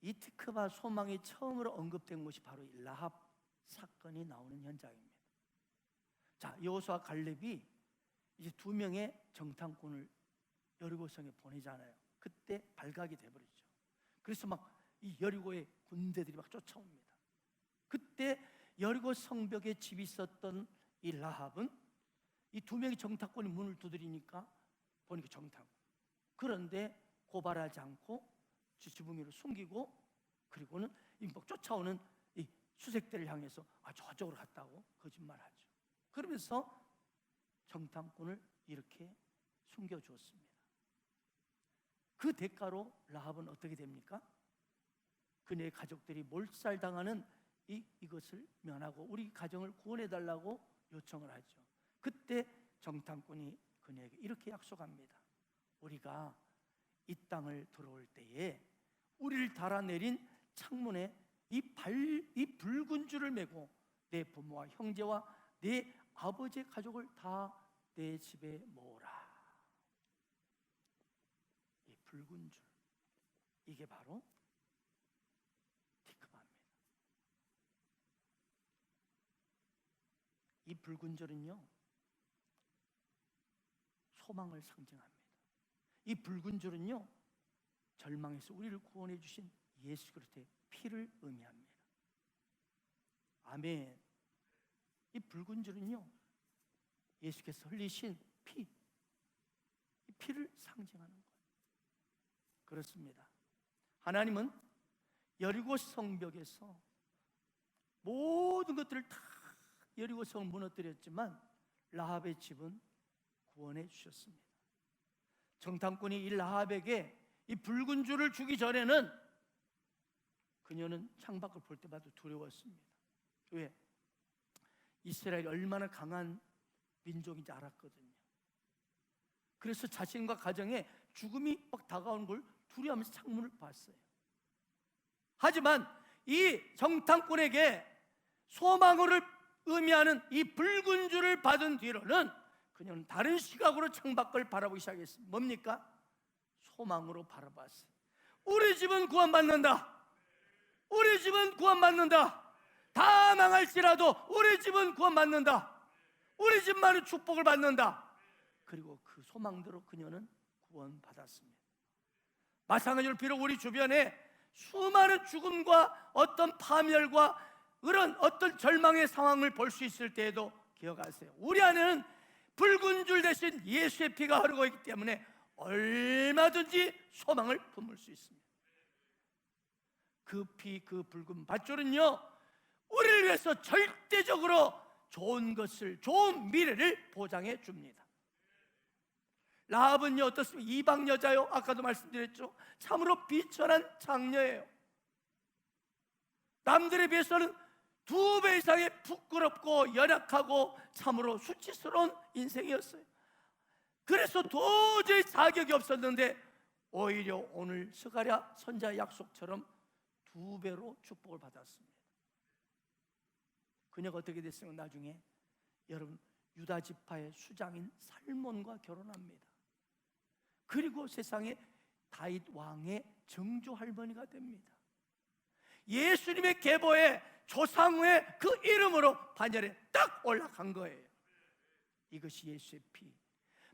이 티크바 소망이 처음으로 언급된 곳이 바로 이 라합 사건이 나오는 현장입니다. 자, 여호수아 갈렙이 이제 두 명의 정탐꾼을 여리고성에 보내잖아요. 그때 발각이 돼버리죠. 그래서 막 이 여리고의 군대들이 막 쫓아옵니다. 그때 여리고 성벽에 집이 있었던 이 라합은 이 두 명의 정탐꾼이 문을 두드리니까 보니까 정탐꾼. 그런데 고발하지 않고 지붕위로 숨기고, 그리고는 막 쫓아오는 이 수색대를 향해서 저쪽으로 갔다고 거짓말하죠. 그러면서 정탐꾼을 이렇게 숨겨주었습니다. 그 대가로 라합은 어떻게 됩니까? 그녀의 가족들이 몰살당하는 이것을 면하고 우리 가정을 구원해달라고 요청을 하죠. 그때 정탐꾼이 그녀에게 이렇게 약속합니다. 우리가 이 땅을 들어올 때에 우리를 달아내린 창문에 이 붉은 줄을 메고 내 부모와 형제와 내 아버지의 가족을 다 내 집에 모으라. 이 붉은 줄, 이게 바로 티크바입니다. 이 붉은 줄은요, 소망을 상징합니다. 이 붉은 줄은요, 절망에서 우리를 구원해 주신 예수 그리스도의 피를 의미합니다. 아멘. 이 붉은 줄은요, 예수께서 흘리신 피, 이 피를 상징하는 거예요. 그렇습니다. 하나님은 여리고 성벽에서 모든 것들을 다 여리고 성을 무너뜨렸지만 라합의 집은 구원해 주셨습니다. 정탐꾼이 이 라합에게 이 붉은 줄을 주기 전에는 그녀는 창밖을 볼 때마다 두려웠습니다. 왜? 이스라엘이 얼마나 강한 민족인지 알았거든요. 그래서 자신과 가정에 죽음이 막 다가오는 걸 두려워하면서 창문을 봤어요. 하지만 이 정탐꾼에게 소망을 의미하는 이 붉은 줄을 받은 뒤로는 그녀는 다른 시각으로 창밖을 바라보기 시작했습니다. 뭡니까? 소망으로 바라봤어요. 우리 집은 구원받는다. 우리 집은 구원받는다. 다 망할지라도 우리 집은 구원받는다. 우리 집만은 축복을 받는다. 그리고 그 소망대로 그녀는 구원받았습니다. 마찬가지로 비록 우리 주변에 수많은 죽음과 어떤 파멸과 그런 어떤 절망의 상황을 볼 수 있을 때에도 기억하세요. 우리 안에는 붉은 줄 대신 예수의 피가 흐르고 있기 때문에 얼마든지 소망을 품을 수 있습니다. 그 피, 그 붉은 밧줄은요, 우리를 위해서 절대적으로 좋은 것을, 좋은 미래를 보장해 줍니다. 라합은요 어떻습니까? 이방 여자요. 아까도 말씀드렸죠. 참으로 비천한 장녀예요. 남들에 비해서는 2배 이상의 부끄럽고 연약하고 참으로 수치스러운 인생이었어요. 그래서 도저히 자격이 없었는데 오히려 오늘 스가랴 선자의 약속처럼 2배로 축복을 받았습니다. 그녀가 어떻게 됐습니까? 나중에 여러분 유다 지파의 수장인 살몬과 결혼합니다. 그리고 세상에 다윗 왕의 정조 할머니가 됩니다. 예수님의 계보에 조상후의 그 이름으로 반열에 딱 올라간 거예요. 이것이 예수의 피,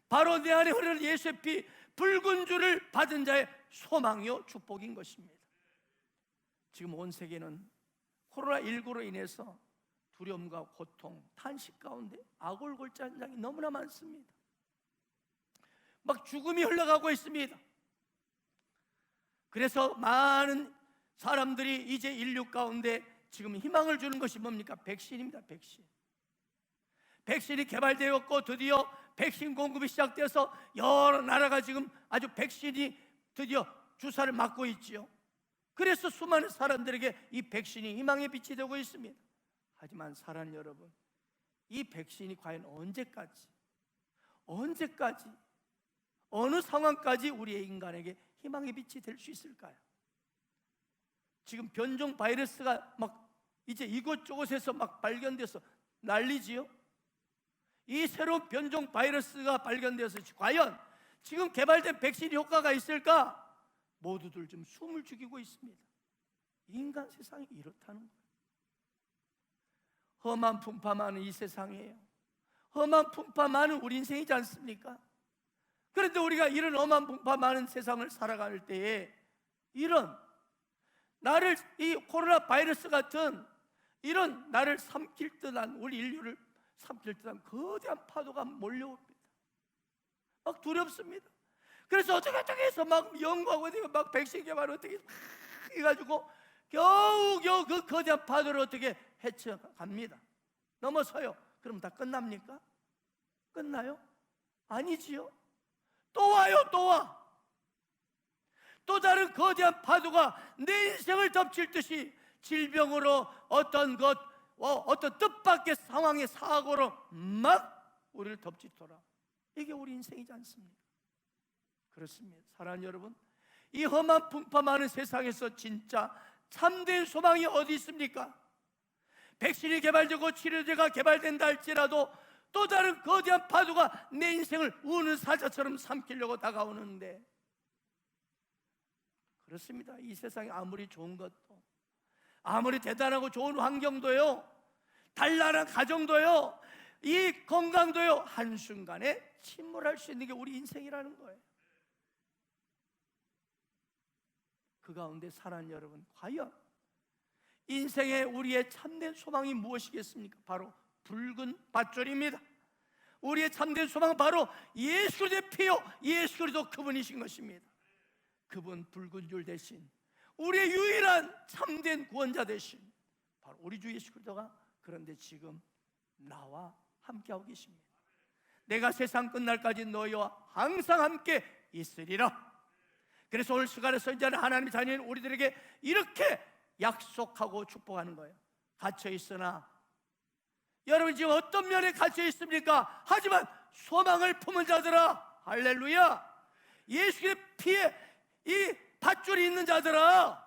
바로 내 안에 흐르는 예수의 피, 붉은 줄을 받은 자의 소망이요 축복인 것입니다. 지금 온 세계는 코로나19로 인해서 두려움과 고통, 탄식 가운데 아골골자 현장이 너무나 많습니다. 막 죽음이 흘러가고 있습니다. 그래서 많은 사람들이 이제 인류 가운데 지금 희망을 주는 것이 뭡니까? 백신입니다. 백신이 개발되었고 드디어 백신 공급이 시작돼서 여러 나라가 지금 아주 백신이 드디어 주사를 맞고 있지요. 그래서 수많은 사람들에게 이 백신이 희망의 빛이 되고 있습니다. 하지만 사랑하는 여러분, 이 백신이 과연 언제까지 어느 상황까지 우리의 인간에게 희망의 빛이 될 수 있을까요? 지금 변종 바이러스가 막 이제 이곳저곳에서 막 발견돼서 난리지요. 이 새로운 변종 바이러스가 발견돼서 과연 지금 개발된 백신이 효과가 있을까? 모두들 좀 숨을 죽이고 있습니다. 인간 세상이 이렇다는 거예요. 험한 풍파 많은 이 세상이에요. 험한 풍파 많은 우리 인생이지 않습니까? 그런데 우리가 이런 험한 풍파 많은 세상을 살아갈 때에 이런 나를, 이 코로나 바이러스 같은 이런 나를 삼킬 듯한, 우리 인류를 삼킬 듯한 거대한 파도가 몰려옵니다. 막 두렵습니다. 그래서 어떻게 해서 막 연구하고 막 백신 개발 어떻게 막 해가지고 겨우 그 거대한 파도를 어떻게 헤쳐갑니다. 넘어서요. 그럼 다 끝납니까? 끝나요? 아니지요. 또 와요. 또 와. 또 다른 거대한 파도가 내 인생을 덮칠 듯이 질병으로 어떤 뜻밖의 상황의 사고로 막 우리를 덮치더라. 이게 우리 인생이지 않습니까? 그렇습니다. 사랑하는 여러분, 이 험한 풍파 많은 세상에서 진짜 참된 소망이 어디 있습니까? 백신이 개발되고 치료제가 개발된다 할지라도 또 다른 거대한 파도가 내 인생을 우는 사자처럼 삼키려고 다가오는데, 그렇습니다. 이 세상이 아무리 좋은 것도, 아무리 대단하고 좋은 환경도요, 단란한 가정도요, 이 건강도요, 한순간에 침몰할 수 있는 게 우리 인생이라는 거예요. 그 가운데 사랑하는 여러분, 과연 인생의 우리의 참된 소망이 무엇이겠습니까? 바로 붉은 밧줄입니다. 우리의 참된 소망은 바로 예수 그리스도의 피요, 예수 그리스도 그분이신 것입니다. 그분 붉은 줄 대신 우리의 유일한 참된 구원자 대신 바로 우리 주 예수 그리스도가 그런데 지금 나와 함께하고 계십니다. 내가 세상 끝날까지 너희와 항상 함께 있으리라. 그래서 오늘 시간에 선지자는 하나님의 자녀인 우리들에게 이렇게 약속하고 축복하는 거예요. 갇혀 있으나, 여러분 지금 어떤 면에 갇혀 있습니까? 하지만 소망을 품은 자들아, 할렐루야, 예수의 피에 이 밧줄이 있는 자들아,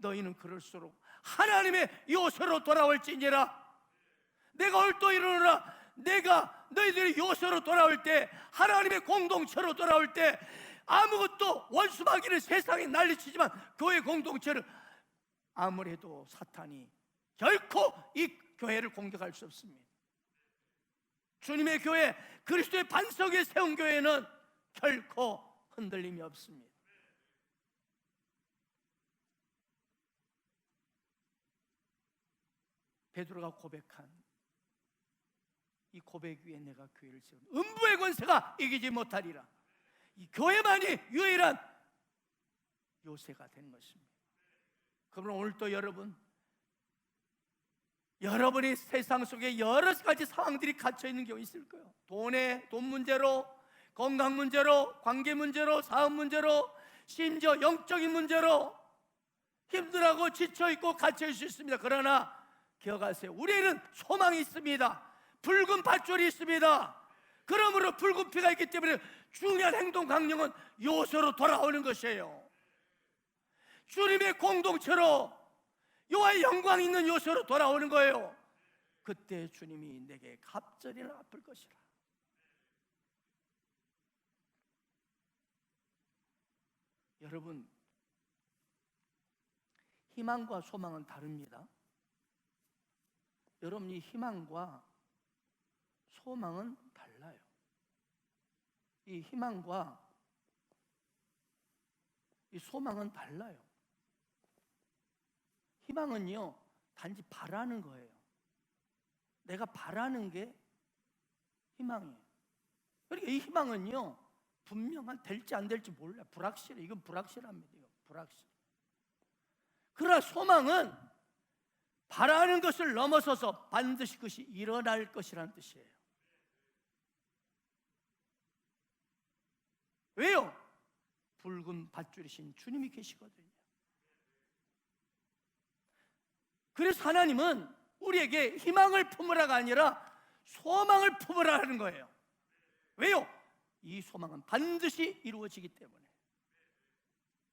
너희는 그럴수록 하나님의 요소로 돌아올지니라. 내가 옳도 이르노라. 내가 너희들이 요소로 돌아올 때, 하나님의 공동체로 돌아올 때, 아무것도 원수마귀는 세상에 난리치지만 교회 공동체를 아무래도 사탄이 결코 이 교회를 공격할 수 없습니다. 주님의 교회, 그리스도의 반석 위에 세운 교회는 결코 흔들림이 없습니다. 베드로가 고백한 이 고백 위에 내가 교회를 세운 음부의 권세가 이기지 못하리라. 이 교회만이 유일한 요새가 된 것입니다. 그러면 오늘도 여러분이 세상 속에 여러 가지 상황들이 갇혀 있는 경우 있을 거예요. 돈 문제로, 건강 문제로, 관계 문제로, 사업 문제로, 심지어 영적인 문제로 힘들어하고 지쳐있고 갇혀있을 수 있습니다. 그러나 기억하세요. 우리에는 소망이 있습니다. 붉은 밧줄이 있습니다. 그러므로 붉은 피가 있기 때문에 중요한 행동 강령은 요소로 돌아오는 것이에요. 주님의 공동체로, 여호와의 영광 있는 요소로 돌아오는 거예요. 그때 주님이 내게 갑절이나 아플 것이라. 여러분, 희망과 소망은 다릅니다. 여러분이 희망과 소망은 달라요. 이 희망과 이 소망은 달라요. 희망은요, 단지 바라는 거예요. 내가 바라는 게 희망이에요. 그러니까 이 희망은요, 분명한 될지 안 될지 몰라요. 불확실해. 이건 불확실합니다. 이거 불확실. 그러나 소망은 바라는 것을 넘어서서 반드시 그것이 일어날 것이라는 뜻이에요. 왜요? 붉은 밧줄이신 주님이 계시거든요. 그래서 하나님은 우리에게 희망을 품으라가 아니라 소망을 품으라는 거예요. 왜요? 이 소망은 반드시 이루어지기 때문에.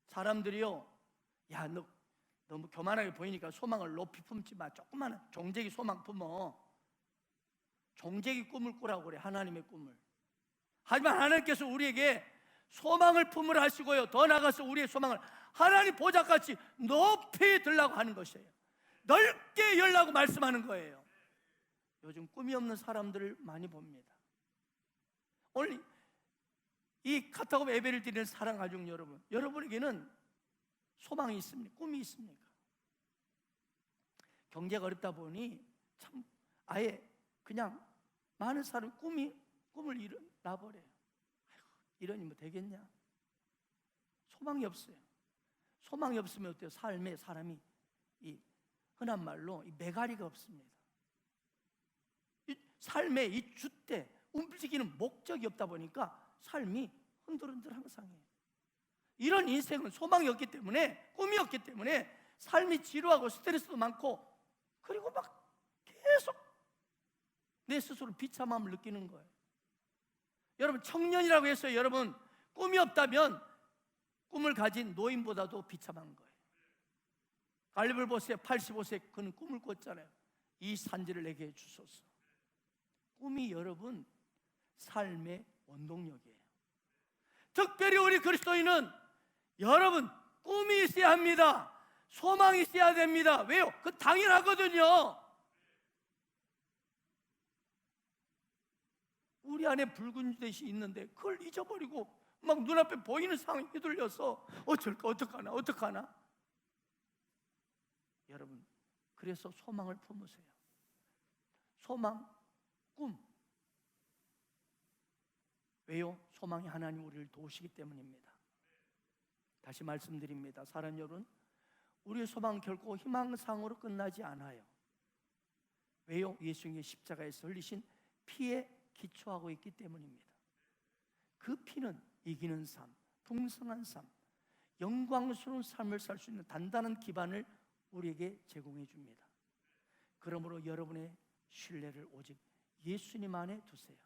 사람들이요, 야, 너 너무 교만하게 보이니까 소망을 높이 품지 마. 조그마한 종재기 소망 품어. 종재기 꿈을 꾸라고 그래. 하나님의 꿈을. 하지만 하나님께서 우리에게 소망을 품으라 하시고요, 더 나아가서 우리의 소망을 하나님 보좌같이 높이 들라고 하는 것이에요. 넓게 열라고 말씀하는 거예요. 요즘 꿈이 없는 사람들을 많이 봅니다. 오늘 이 카타콤 예배를 드리는 사랑하는 가족 여러분, 여러분에게는 소망이 있습니까? 꿈이 있습니까? 경제가 어렵다 보니 참 아예 그냥 많은 사람이 꿈을 놔버려요. 이러니 뭐 되겠냐? 소망이 없어요. 소망이 없으면 어때요? 삶에 사람이 이 흔한 말로 이 메가리가 없습니다. 이 삶에 이 줏대 움직이는 목적이 없다 보니까 삶이 흔들흔들 항상 해요. 이런 인생은 소망이 없기 때문에, 꿈이 없기 때문에 삶이 지루하고 스트레스도 많고, 그리고 막 계속 내 스스로 비참함을 느끼는 거예요. 여러분, 청년이라고 해서 여러분 꿈이 없다면 꿈을 가진 노인보다도 비참한 거예요. 갈렙을 보세요. 85세 그는 꿈을 꿨잖아요. 이 산지를 내게 주소서. 꿈이 여러분 삶의 원동력이에요. 특별히 우리 그리스도인은 여러분 꿈이 있어야 합니다. 소망이 있어야 됩니다. 왜요? 그 당연하거든요. 우리 안에 붉은 빛이 있는데 그걸 잊어버리고 막 눈앞에 보이는 상황에 휘둘려서 어떡하나. 여러분, 그래서 소망을 품으세요. 소망, 꿈. 왜요? 소망이 하나님 우리를 도우시기 때문입니다. 다시 말씀드립니다. 사랑 여러분, 우리의 소망은 결코 희망상으로 끝나지 않아요. 왜요? 예수님의 십자가에서 흘리신 피에 기초하고 있기 때문입니다. 그 피는 이기는 삶, 풍성한 삶, 영광스러운 삶을 살 수 있는 단단한 기반을 우리에게 제공해 줍니다. 그러므로 여러분의 신뢰를 오직 예수님 안에 두세요.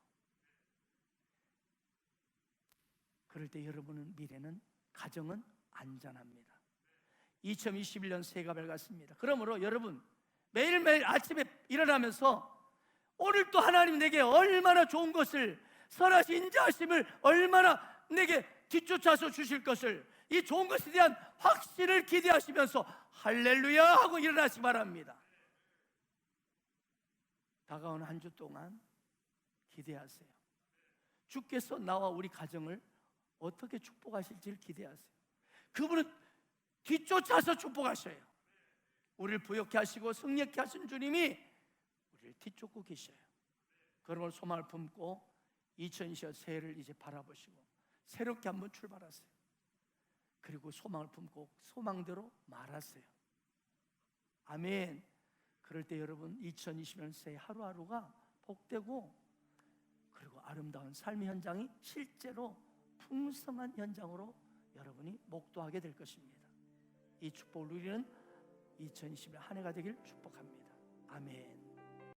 그럴 때 여러분의 미래는, 가정은 안전합니다. 2021년 새해가 밝았습니다. 그러므로 여러분 매일매일 아침에 일어나면서 오늘 또 하나님 내게 얼마나 좋은 것을, 선하신 인자하심을 얼마나 내게 뒤쫓아서 주실 것을, 이 좋은 것에 대한 확신을 기대하시면서 할렐루야 하고 일어나시기 바랍니다. 다가오는 한 주 동안 기대하세요. 주께서 나와 우리 가정을 어떻게 축복하실지를 기대하세요. 그분은 뒤쫓아서 축복하셔요. 우리를 부욕케 하시고 승리케 하신 주님이 우리를 뒤쫓고 계셔요. 그러므로 소망을 품고 2020년 새해를 이제 바라보시고 새롭게 한번 출발하세요. 그리고 소망을 품고 소망대로 말하세요. 아멘. 그럴 때 여러분 2020년 새해 하루하루가 복되고 그리고 아름다운 삶의 현장이 실제로 풍성한 현장으로 여러분이 목도하게 될 것입니다. 이 축복을 누리는 2020년 한 해가 되길 축복합니다.